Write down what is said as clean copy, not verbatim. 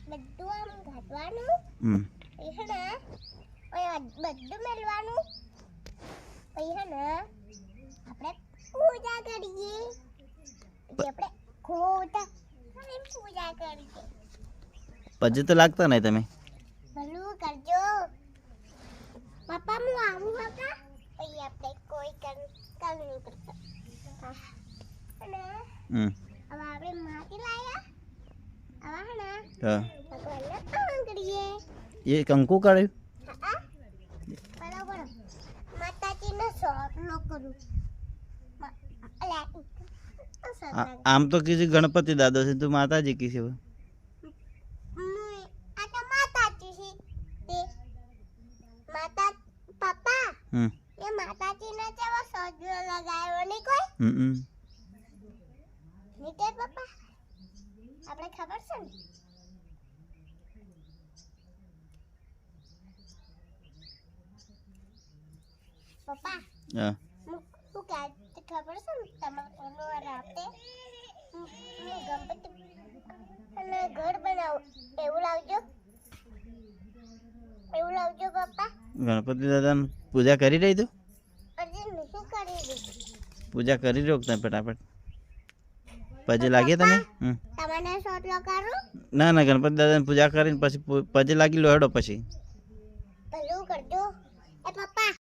બધું આમ ઘાટવાનું એ હે ને બધું મેળવાનું પછી હે ને આપણે પૂજા કરીએ આપણે ખોટા પૂજા કરીએ પછી તો લાગતા નહીં તમે ભલું કરજો પપ્પા હું આવું હતા પછી આપણે કોઈ કર નહીં કરતા અને હવે આપણે માટી લાયા હવે હે ને ભગવાનને પ્રણામ કરીએ એ કંકુ કાઢ્યું બરાબર માતાજીનો સોટલો કરું આમ તો કિસી ગણપતિ દાદા છે તું માતાજી કિસી આ તો માતાજી છે માતા પપ્પા એ માતાજીનો જેવો સોટલો લગાવ્યો નહીં કોઈ નીતે પપ્પા આપણે ખબર છે ને પપ્પા હા હું કાંઈ ખબર છે ને તમારે રાતે ગણપતિ અને ઘર બનાવો એવું લાવજો પપ્પા ગણપતિ દાદાની પૂજા કરી રહી તું અર્જુન શું કરી દીધું પૂજા કરી રહ્યો તમે ફટાફટ પછી લાગીએ તમે તમને સોટલો કરું ના ના ગણપતિ દાદાની પૂજા કરીને પછી પછી લાગી લો હેડો પછી